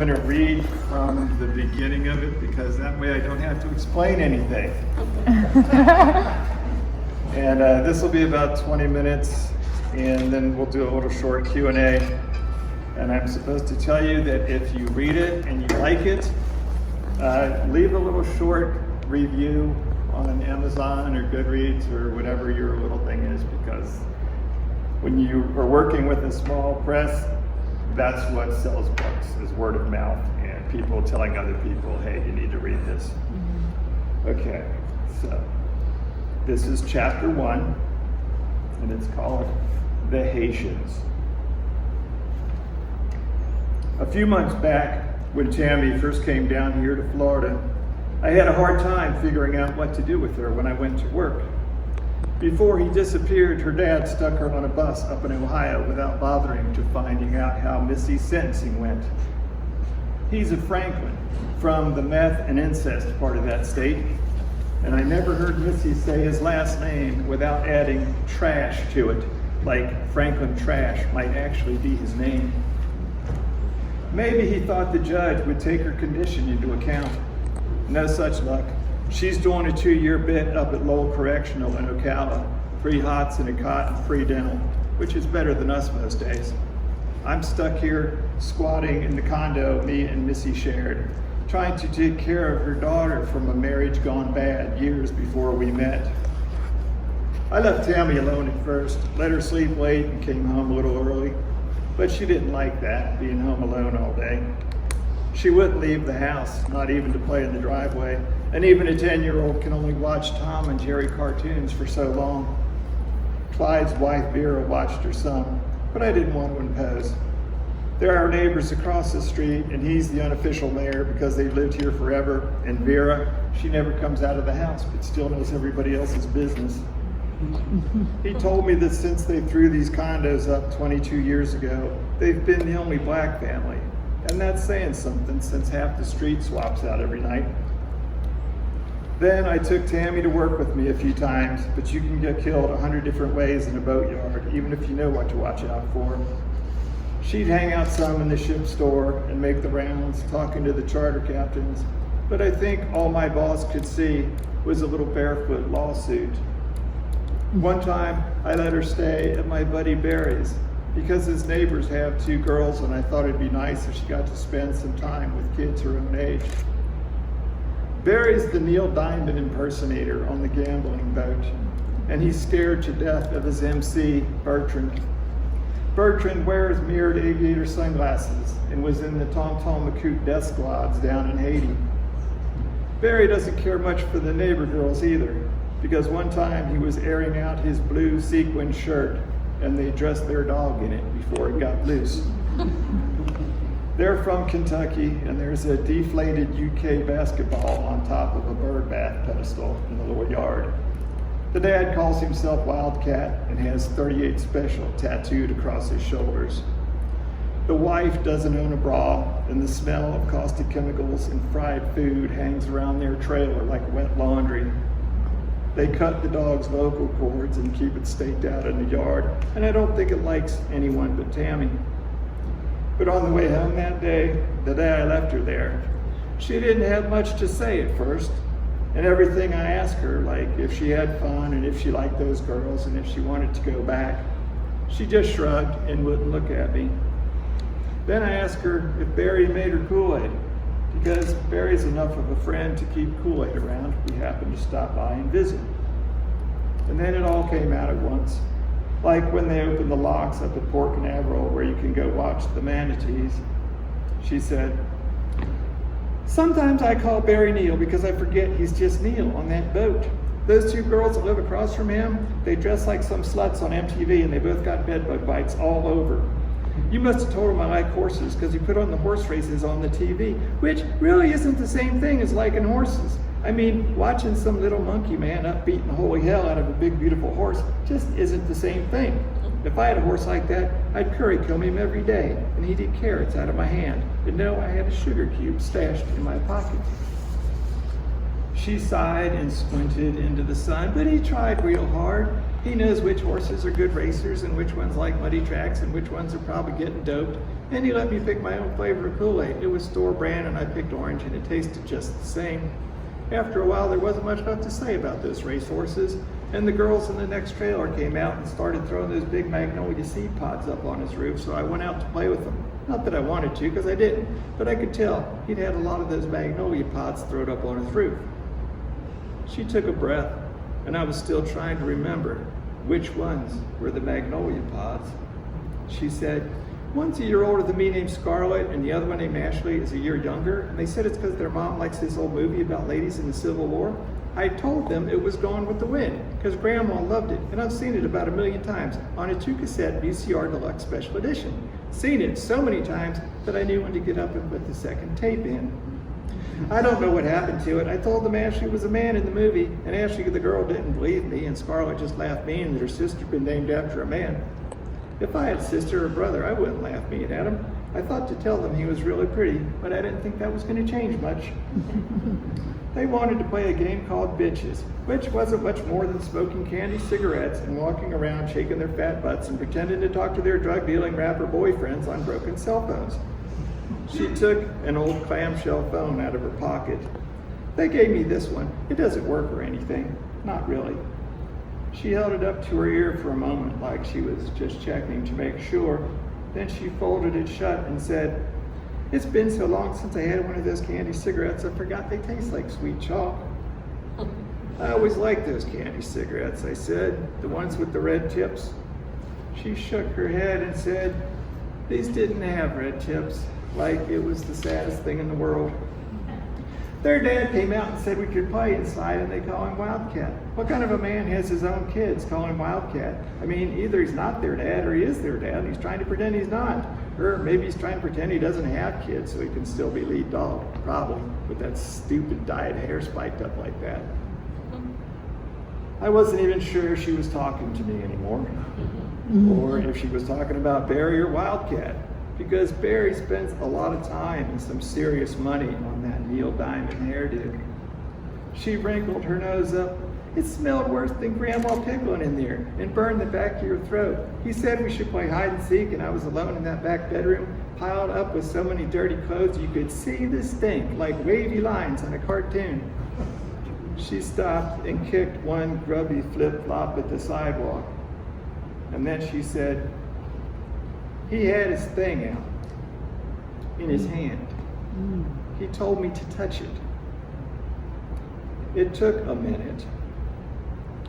going to read from the beginning of it because that way I don't have to explain anything. And this will be about 20 minutes, and then we'll do a little short Q&A. And I'm supposed to tell you that if you read it and you like it, leave a little short review on Amazon or Goodreads or whatever your little thing is, because when you are working with a small press, that's what sells books, is word of mouth and people telling other people, hey, you need to read this. Okay, so this is chapter 1, and it's called The Haitians. A few months back, when Tammy first came down here to Florida, I had a hard time figuring out what to do with her when I went to work. Before he disappeared, her dad stuck her on a bus up in Ohio without bothering to finding out how Missy's sentencing went. He's a Franklin from the meth and incest part of that state, and I never heard Missy say his last name without adding trash to it, like Franklin Trash might actually be his name. Maybe he thought the judge would take her condition into account. No such luck. She's doing a 2-year bit up at Lowell Correctional in Ocala, free hots and a cot and free dental, which is better than us most days. I'm stuck here squatting in the condo me and Missy shared, trying to take care of her daughter from a marriage gone bad years before we met. I left Tammy alone at first, let her sleep late and came home a little early, but she didn't like that, being home alone all day. She wouldn't leave the house, not even to play in the driveway, and even a 10-year-old can only watch Tom and Jerry cartoons for so long. Clyde's wife Vera watched her some, but I didn't want to impose. They're our neighbors across the street, and he's the unofficial mayor because they've lived here forever, and Vera, she never comes out of the house, but still knows everybody else's business. He told me that since they threw these condos up 22 years ago, they've been the only black family. And that's saying something since half the street swaps out every night. Then I took Tammy to work with me a few times, but you can get killed 100 different ways in a boatyard, even if you know what to watch out for. She'd hang out some in the ship store and make the rounds, talking to the charter captains, but I think all my boss could see was a little barefoot lawsuit. One time, I let her stay at my buddy Barry's because his neighbors have 2 girls, and I thought it'd be nice if she got to spend some time with kids her own age. Barry's the Neil Diamond impersonator on the gambling boat, and he's scared to death of his MC, Bertrand. Bertrand wears mirrored aviator sunglasses and was in the Tom Tom McCoot death squads down in Haiti. Barry doesn't care much for the neighbor girls either, because one time he was airing out his blue sequin shirt and they dressed their dog in it before it got loose. They're from Kentucky, and there's a deflated UK basketball on top of a bird bath pedestal in the little yard. The dad calls himself Wildcat and has 38 Special tattooed across his shoulders. The wife doesn't own a bra, and the smell of caustic chemicals and fried food hangs around their trailer like wet laundry. They cut the dog's vocal cords and keep it staked out in the yard, and I don't think it likes anyone but Tammy. But on the way home that day, the day I left her there, she didn't have much to say at first, and everything I asked her, like if she had fun and if she liked those girls and if she wanted to go back, she just shrugged and wouldn't look at me. Then I asked her if Barry made her Kool-Aid, because Barry's enough of a friend to keep Kool-Aid around if we happen to stop by and visit. And then it all came out at once, like when they opened the locks up at Port Canaveral where you can go watch the manatees. She said, "Sometimes I call Barry Neil because I forget he's just Neil on that boat. Those 2 girls that live across from him, they dress like some sluts on MTV and they both got bedbug bites all over. You must have told him I like horses because he put on the horse races on the TV, which really isn't the same thing as liking horses. I mean, watching some little monkey man up beating the holy hell out of a big, beautiful horse just isn't the same thing. If I had a horse like that, I'd curry comb him every day, and he'd eat carrots out of my hand and know I had a sugar cube stashed in my pocket." She sighed and squinted into the sun, but he tried real hard. He knows which horses are good racers and which ones like muddy tracks and which ones are probably getting doped. And he let me pick my own flavor of Kool-Aid. It was store brand and I picked orange and it tasted just the same. After a while, there wasn't much left to say about those racehorses, and the girls in the next trailer came out and started throwing those big magnolia seed pods up on his roof, so I went out to play with them. Not that I wanted to, because I didn't, but I could tell he'd had a lot of those magnolia pods thrown up on his roof. She took a breath, and I was still trying to remember which ones were the magnolia pods. She said, "One's a year older than me named Scarlett, and the other one named Ashley is a year younger, and they said it's because their mom likes this old movie about ladies in the Civil War." I told them it was Gone with the Wind, because Grandma loved it, and I've seen it about 1,000,000 times on a 2-cassette VCR Deluxe Special Edition. Seen it so many times that I knew when to get up and put the second tape in. I don't know what happened to it. I told them Ashley was a man in the movie, and Ashley, the girl, didn't believe me, and Scarlett just laughed mean that her sister had been named after a man. If I had a sister or brother, I wouldn't laugh mean at him. I thought to tell them he was really pretty, but I didn't think that was going to change much. They wanted to play a game called Bitches, which wasn't much more than smoking candy cigarettes and walking around shaking their fat butts and pretending to talk to their drug-dealing rapper boyfriends on broken cell phones. She took an old clamshell phone out of her pocket. They gave me this one. It doesn't work or anything. Not really. She held it up to her ear for a moment like she was just checking to make sure. Then she folded it shut and said, "It's been so long since I had one of those candy cigarettes, I forgot they taste like sweet chalk." "I always liked those candy cigarettes," I said, "the ones with the red tips." She shook her head and said, "These didn't have red tips, like it was the saddest thing in the world." Their dad came out and said we could play inside, and they call him Wildcat. What kind of a man has his own kids call him Wildcat? I mean, either he's not their dad or he is their dad, and he's trying to pretend he's not. Or maybe he's trying to pretend he doesn't have kids so he can still be lead dog, probably, with that stupid dyed hair spiked up like that. I wasn't even sure if she was talking to me anymore, or if she was talking about Barry or Wildcat, because Barry spends a lot of time and some serious money on that Neil Diamond hairdo. She wrinkled her nose up. "It smelled worse than Grandma Pickling in there and burned the back of your throat. He said we should play hide and seek, and I was alone in that back bedroom, piled up with so many dirty clothes you could see the stink like wavy lines on a cartoon." She stopped and kicked one grubby flip-flop at the sidewalk. And then she said, "He had his thing out in his hand. He told me to touch it." It took a minute.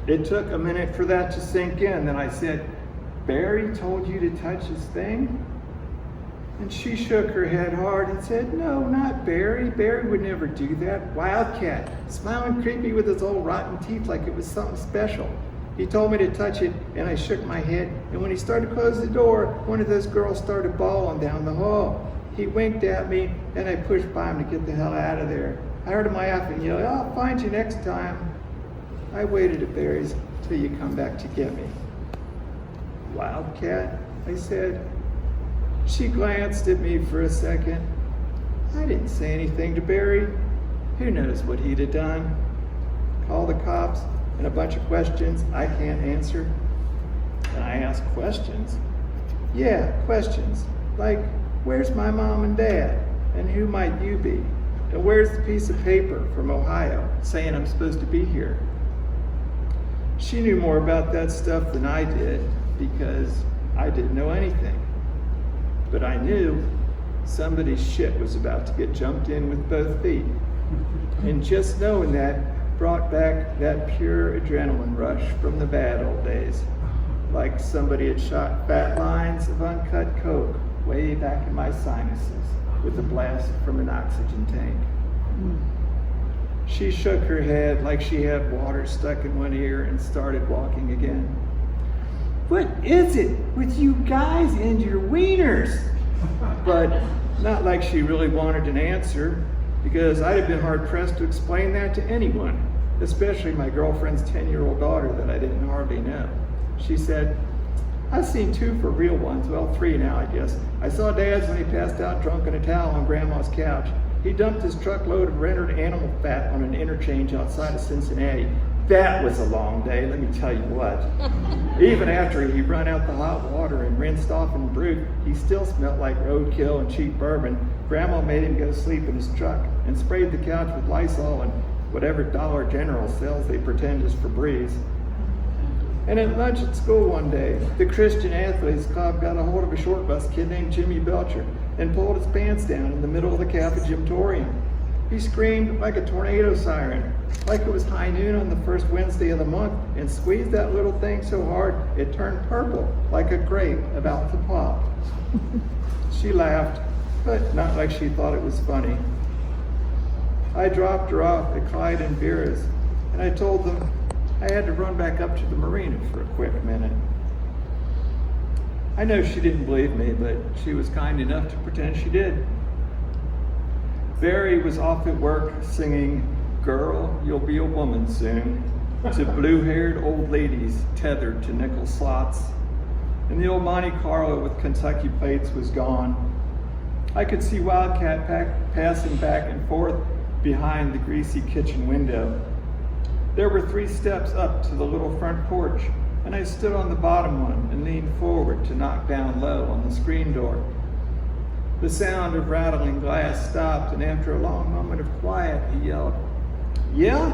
It took a minute for that to sink in. Then I said, "Barry told you to touch his thing?" And she shook her head hard and said, "No, not Barry. Barry would never do that. Wildcat, smiling creepy with his old rotten teeth like it was something special. He told me to touch it, and I shook my head, and when he started to close the door, one of those girls started bawling down the hall. He winked at me, and I pushed by him to get the hell out of there. I heard him laugh and yell, 'I'll find you next time.' I waited at Barry's till you come back to get me." "Wildcat?" I said. She glanced at me for a second. I didn't say anything to Barry. Who knows what he'd have done? Call the cops and a bunch of questions I can't answer. And I ask questions? Yeah, questions. Like, where's my mom and dad? And who might you be? And where's the piece of paper from Ohio saying I'm supposed to be here? She knew more about that stuff than I did because I didn't know anything. But I knew somebody's shit was about to get jumped in with both feet. And just knowing that brought back that pure adrenaline rush from the bad old days. Like somebody had shot fat lines of uncut coke way back in my sinuses with a blast from an oxygen tank. She shook her head like she had water stuck in one ear and started walking again. "What is it with you guys and your wieners?" But not like she really wanted an answer, because I'd have been hard-pressed to explain that to anyone, especially my girlfriend's 10-year-old daughter that I didn't hardly know. She said, "I've seen 2 for real ones, well 3 now I guess. I saw Dad's when he passed out drunk in a towel on Grandma's couch. He dumped his truckload of rendered animal fat on an interchange outside of Cincinnati. That was a long day, let me tell you what. Even after he run out the hot water and rinsed off and brewed, he still smelled like roadkill and cheap bourbon. Grandma made him go sleep in his truck and sprayed the couch with Lysol and whatever Dollar General sells they pretend is Febreze. And at lunch at school one day, the Christian Athletes Club got a hold of a short bus kid named Jimmy Belcher and pulled his pants down in the middle of the Catholic gymatorium. He screamed like a tornado siren, like it was high noon on the first Wednesday of the month, and squeezed that little thing so hard it turned purple like a grape about to pop. She laughed, but not like she thought it was funny. I dropped her off at Clyde and Vera's, and I told them I had to run back up to the marina for a quick minute. I know she didn't believe me, but she was kind enough to pretend she did. Barry was off at work singing, "Girl, You'll Be a Woman Soon," to blue-haired old ladies tethered to nickel slots, and the old Monte Carlo with Kentucky plates was gone. I could see Wildcat passing back and forth behind the greasy kitchen window. There were 3 steps up to the little front porch, and I stood on the bottom one and leaned forward to knock down low on the screen door. The sound of rattling glass stopped, and after a long moment of quiet, he yelled, "Yeah?"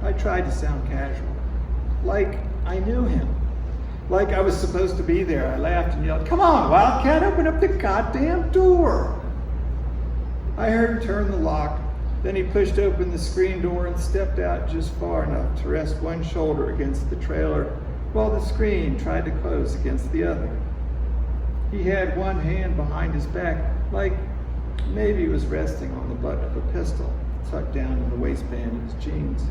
I tried to sound casual, like I knew him, like I was supposed to be there. I laughed and yelled, "Come on, Wildcat, open up the goddamn door." I heard him turn the lock, then he pushed open the screen door and stepped out just far enough to rest one shoulder against the trailer while the screen tried to close against the other. He had one hand behind his back, like maybe he was resting on the butt of a pistol tucked down in the waistband of his jeans.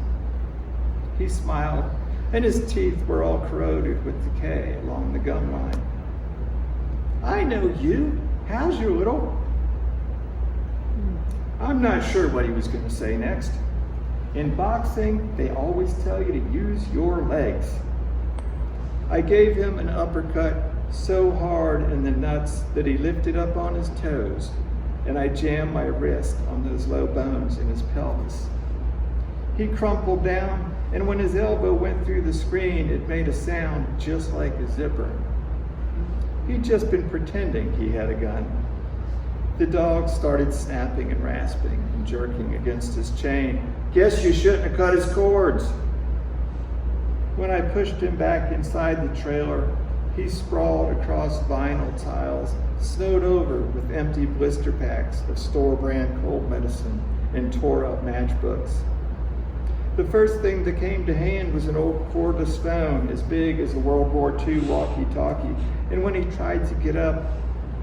He smiled, and his teeth were all corroded with decay along the gum line. "I know you. How's your little..." I'm not sure what he was going to say next. In boxing, they always tell you to use your legs. I gave him an uppercut so hard in the nuts that he lifted up on his toes, and I jammed my wrist on those low bones in his pelvis. He crumpled down, and when his elbow went through the screen, it made a sound just like a zipper. He'd just been pretending he had a gun. The dog started snapping and rasping and jerking against his chain. "Guess you shouldn't have cut his cords." When I pushed him back inside the trailer, he sprawled across vinyl tiles, snowed over with empty blister packs of store-brand cold medicine and tore-up matchbooks. The first thing that came to hand was an old cordless phone as big as a World War II walkie-talkie, and when he tried to get up,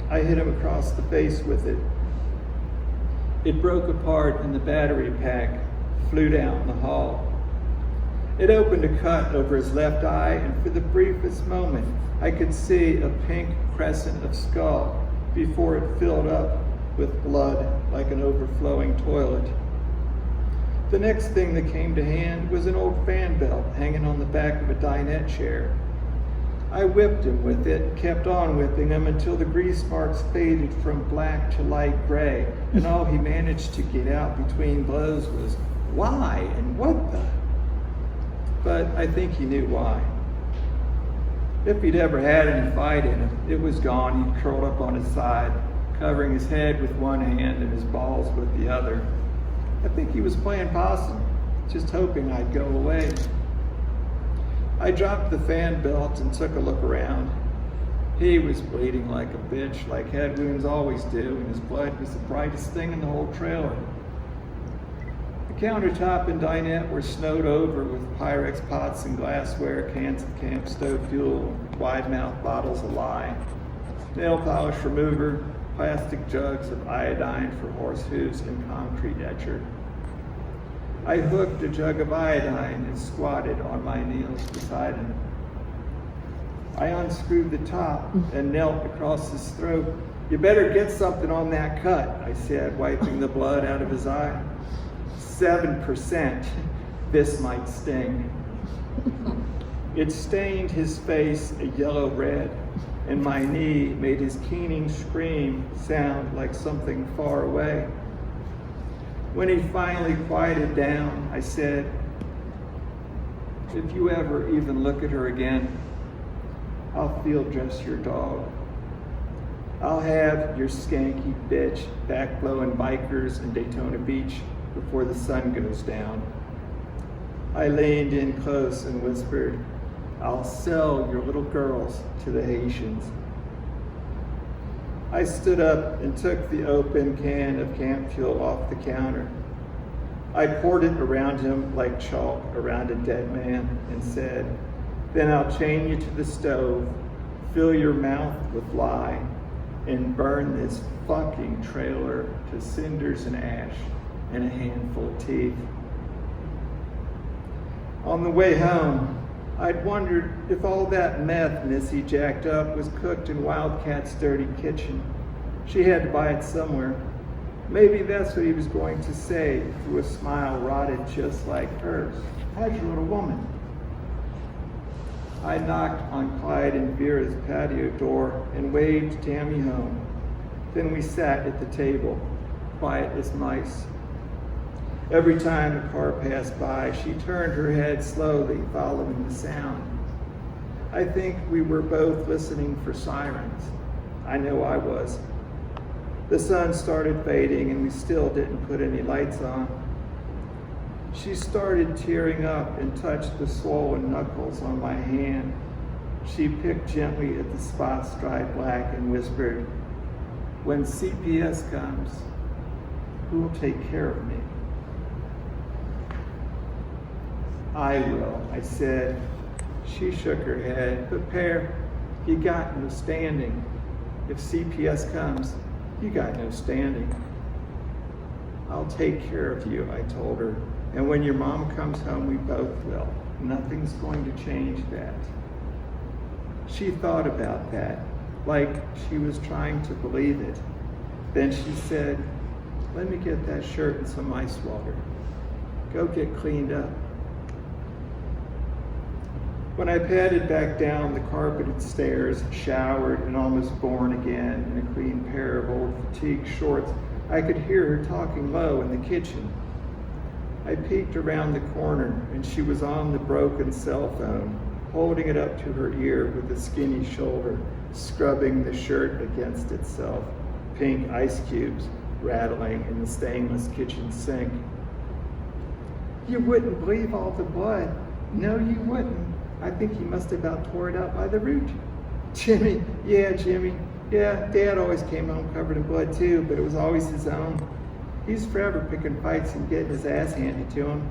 I hit him across the face with it. It broke apart and the battery pack flew down the hall. It opened a cut over his left eye, and for the briefest moment, I could see a pink crescent of skull before it filled up with blood like an overflowing toilet. The next thing that came to hand was an old fan belt hanging on the back of a dinette chair. I whipped him with it, kept on whipping him until the grease marks faded from black to light gray, and all he managed to get out between blows was, "Why and what the?" But I think he knew why. If he'd ever had any fight in him, it was gone. He'd curled up on his side, covering his head with one hand and his balls with the other. I think he was playing possum, just hoping I'd go away. I dropped the fan belt and took a look around. He was bleeding like a bitch, like head wounds always do, and his blood was the brightest thing in the whole trailer. The countertop and dinette were snowed over with Pyrex pots and glassware, cans of camp stove fuel, wide-mouth bottles of lye, nail polish remover, plastic jugs of iodine for horse hooves and concrete etcher. I hooked a jug of iodine and squatted on my knees beside him. I unscrewed the top and knelt across his throat. "You better get something on that cut," I said, wiping the blood out of his eye. 7%. This might sting. It stained his face a yellow red, and my knee made his keening scream sound like something far away. When he finally quieted down, I said, "If you ever even look at her again, I'll field dress your dog. I'll have your skanky bitch back blowing bikers in Daytona Beach before the sun goes down." I leaned in close and whispered, "I'll sell your little girls to the Haitians." I stood up and took the open can of camp fuel off the counter. I poured it around him like chalk around a dead man and said, "Then I'll chain you to the stove, fill your mouth with lye, and burn this fucking trailer to cinders and ash and a handful of teeth." On the way home, I'd wondered if all that meth Missy jacked up was cooked in Wildcat's dirty kitchen. She had to buy it somewhere. Maybe that's what he was going to say through a smile rotted just like hers. "How's your little woman?" I knocked on Clyde and Vera's patio door and waved Tammy home. Then we sat at the table, quiet as mice. Every time a car passed by, she turned her head slowly, following the sound. I think we were both listening for sirens. I know I was. The sun started fading and we still didn't put any lights on. She started tearing up and touched the swollen knuckles on my hand. She picked gently at the spots dried black and whispered, "When CPS comes, who will take care of me?" "I will," I said. She shook her head. "But Pear, you got no standing. If CPS comes, you got no standing." "I'll take care of you," I told her. "And when your mom comes home, we both will. Nothing's going to change that." She thought about that, like she was trying to believe it. Then she said, "Let me get that shirt and some ice water. Go get cleaned up." When I padded back down the carpeted stairs, showered and almost born again in a clean pair of old fatigue shorts, I could hear her talking low in the kitchen. I peeked around the corner and she was on the broken cell phone, holding it up to her ear with a skinny shoulder, scrubbing the shirt against itself, pink ice cubes rattling in the stainless kitchen sink. "You wouldn't believe all the blood. No, you wouldn't. I think he must have about tore it out by the root." Jimmy. Yeah, Dad always came home covered in blood too, but it was always his own. He's forever picking fights and getting his ass handed to him.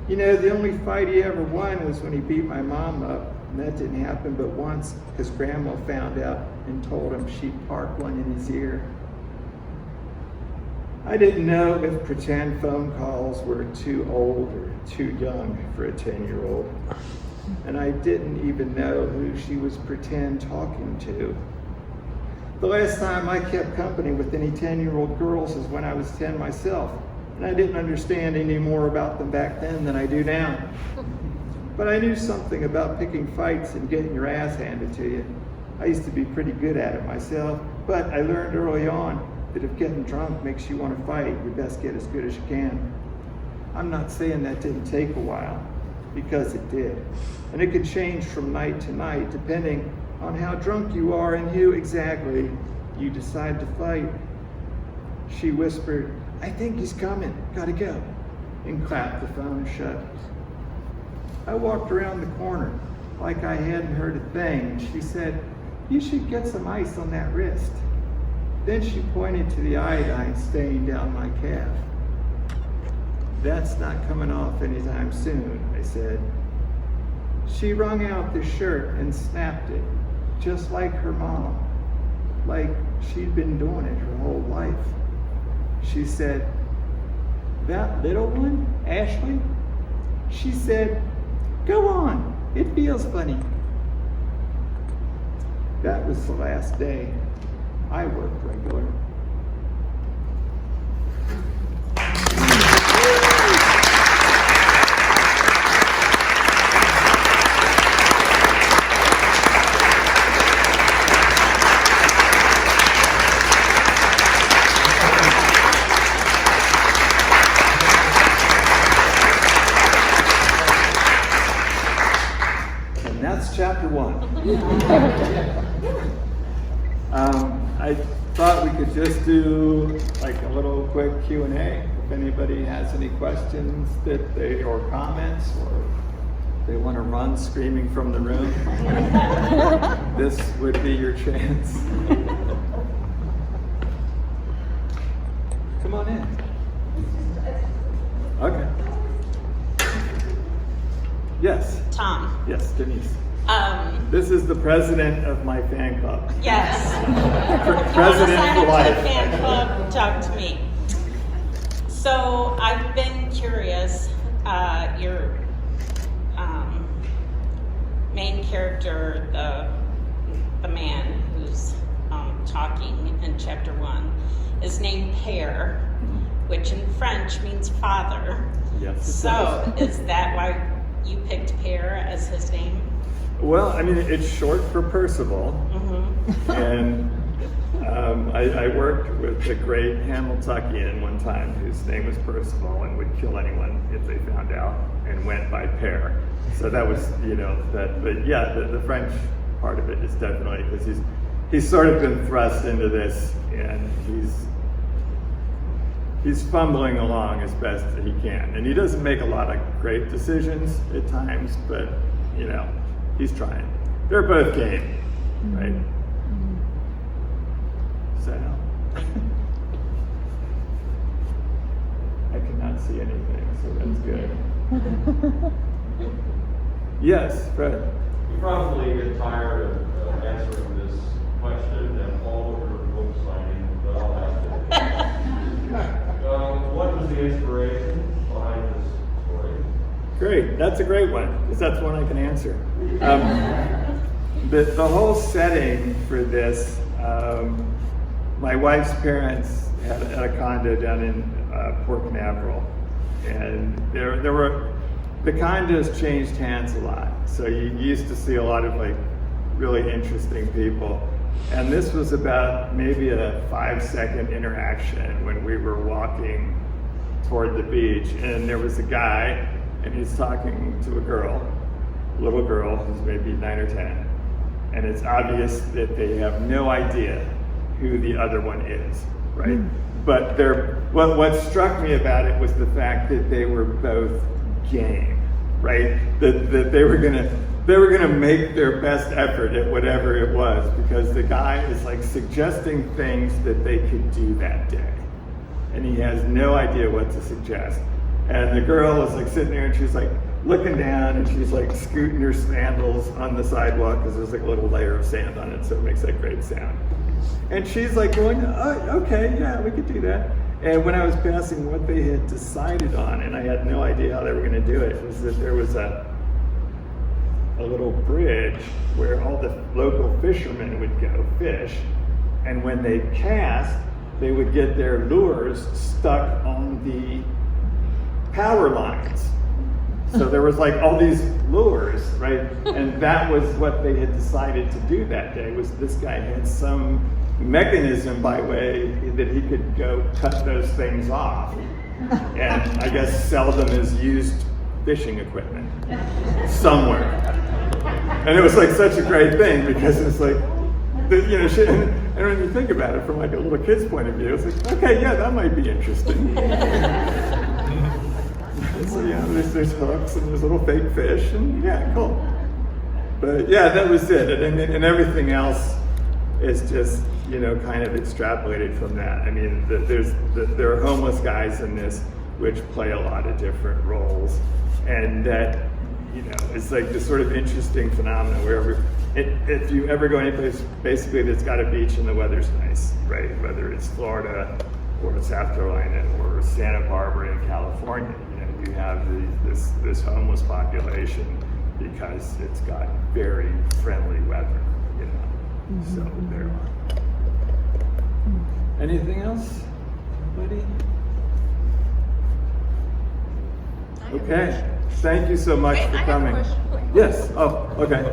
You know, the only fight he ever won was when he beat my mom up, and that didn't happen but once because Grandma found out and told him she'd park one in his ear. I didn't know if pretend phone calls were too old or too young for a 10-year-old. And I didn't even know who she was pretend talking to. The last time I kept company with any 10-year-old girls is when I was 10 myself, and I didn't understand any more about them back then than I do now. But I knew something about picking fights and getting your ass handed to you. I used to be pretty good at it myself, but I learned early on that if getting drunk makes you want to fight, you best get as good as you can. I'm not saying that didn't take a while, because it did. And it could change from night to night, depending on how drunk you are and who exactly you decide to fight. She whispered, "I think he's coming, gotta go," and clapped the phone shut. I walked around the corner like I hadn't heard a thing, and she said, "You should get some ice on that wrist." Then she pointed to the iodine stain down my calf. "That's not coming off anytime soon," I said. She wrung out the shirt and snapped it, just like her mom, like she'd been doing it her whole life. She said, "That little one, Ashley?" She said, "Go on, it feels funny." That was the last day I worked regular. That's chapter 1. I thought we could just do like a little quick Q&A. If anybody has any questions or comments, or they want to run screaming from the room, this would be your chance. Come on in. Okay. Yes. Tom. Yes, Denise. This is the president of my fan club. Yes. President for life. Fan club, talk to me. So I've been curious. Your main character, the man who's talking in chapter 1, is named Père, which in French means father. Yes. So is that why you picked Père as his name? Well, I mean, it's short for Percival, and I worked with the great Hamiltonian one time whose name was Percival and would kill anyone if they found out, and went by Père. So that was, but yeah, the French part of it is definitely because he's sort of been thrust into this, and he's fumbling along as best he can, and he doesn't make a lot of great decisions at times, but he's trying. They're both game, right? So I cannot see anything, so that's good. Yes, Fred. You probably get tired of answering this question and all of your book signing, but I'll ask it. What was the inspiration behind this story? Great, that's a great one, because that's one I can answer. The whole setting for this, my wife's parents had a condo down in Port Canaveral, and the condos changed hands a lot. So you used to see a lot of like really interesting people. And this was about maybe a 5-second interaction when we were walking toward the beach, and there was a guy, and he's talking to a little girl who's maybe 9 or 10. And it's obvious that they have no idea who the other one is, right? But what struck me about it was the fact that they were both game, right? That they were gonna make their best effort at whatever it was, because the guy is like suggesting things that they could do that day, and he has no idea what to suggest. And the girl is like sitting there, and she's like looking down, and she's like scooting her sandals on the sidewalk because there's like a little layer of sand on it, so it makes that great sound. And she's like going, oh, okay, yeah, we could do that. And when I was passing what they had decided on, and I had no idea how they were going to do it, was that there was a little bridge where all the local fishermen would go fish, and when they cast, they would get their lures stuck on the power lines. So there was like all these lures, right? And that was what they had decided to do that day, was this guy had some mechanism by way that he could go cut those things off and I guess sell them as used fishing equipment somewhere. And it was like such a great thing, because it's like, and when you think about it from like a little kid's point of view, it's like, okay, yeah, that might be interesting. So there's hooks and there's little fake fish, and yeah, cool. But yeah, that was it, and everything else is just kind of extrapolated from that. I mean, there are homeless guys in this which play a lot of different roles, and that it's like this sort of interesting phenomenon where if you ever go anyplace basically that's got a beach and the weather's nice, right? Whether it's Florida or South Carolina or Santa Barbara in California, you have this homeless population because it's got very friendly weather, So there are. Anything else, buddy? Okay. Thank you so much for coming. I have a question. Yes. Oh, okay.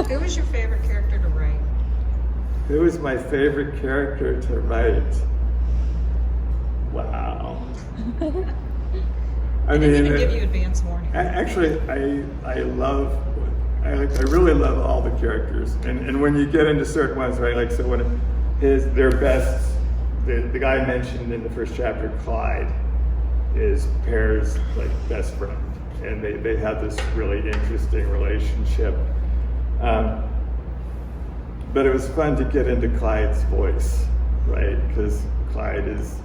Who was your favorite character to write? Who is my favorite character to write? Wow. I didn't even give you advance warning. Actually, I I really love all the characters, and when you get into certain ones, right? Like so, when their best, the guy mentioned in the first chapter, Clyde, is Pear's like best friend, and they have this really interesting relationship. But it was fun to get into Clyde's voice, right? Because Clyde is,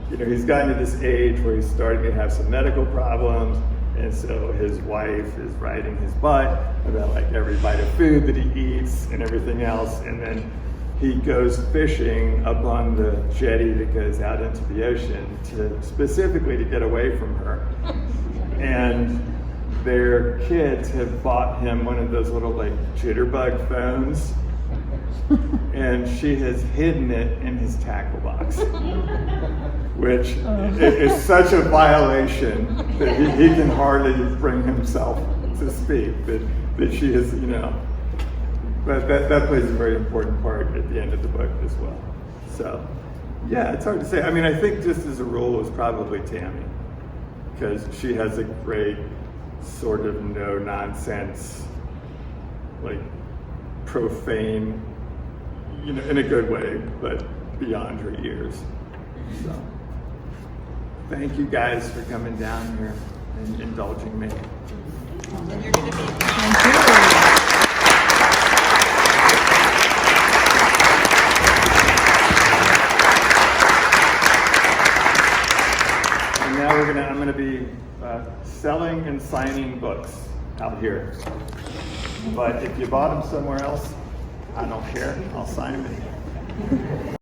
he's gotten to this age where he's starting to have some medical problems. And so his wife is riding his butt about like every bite of food that he eats and everything else. And then he goes fishing up on the jetty that goes out into the ocean specifically to get away from her. And their kids have bought him one of those little like jitterbug phones. And she has hidden it in his tackle box, which is such a violation that he can hardly bring himself to speak, that she is, but that plays a very important part at the end of the book as well. So, yeah, it's hard to say. I mean, I think just as a rule it was probably Tammy, because she has a great sort of no-nonsense, like profane, in a good way, but beyond her years. So, thank you guys for coming down here and indulging me. And you're going to be. Thank you. And now I'm gonna be selling and signing books out here. But if you bought them somewhere else, I don't care. I'll sign them.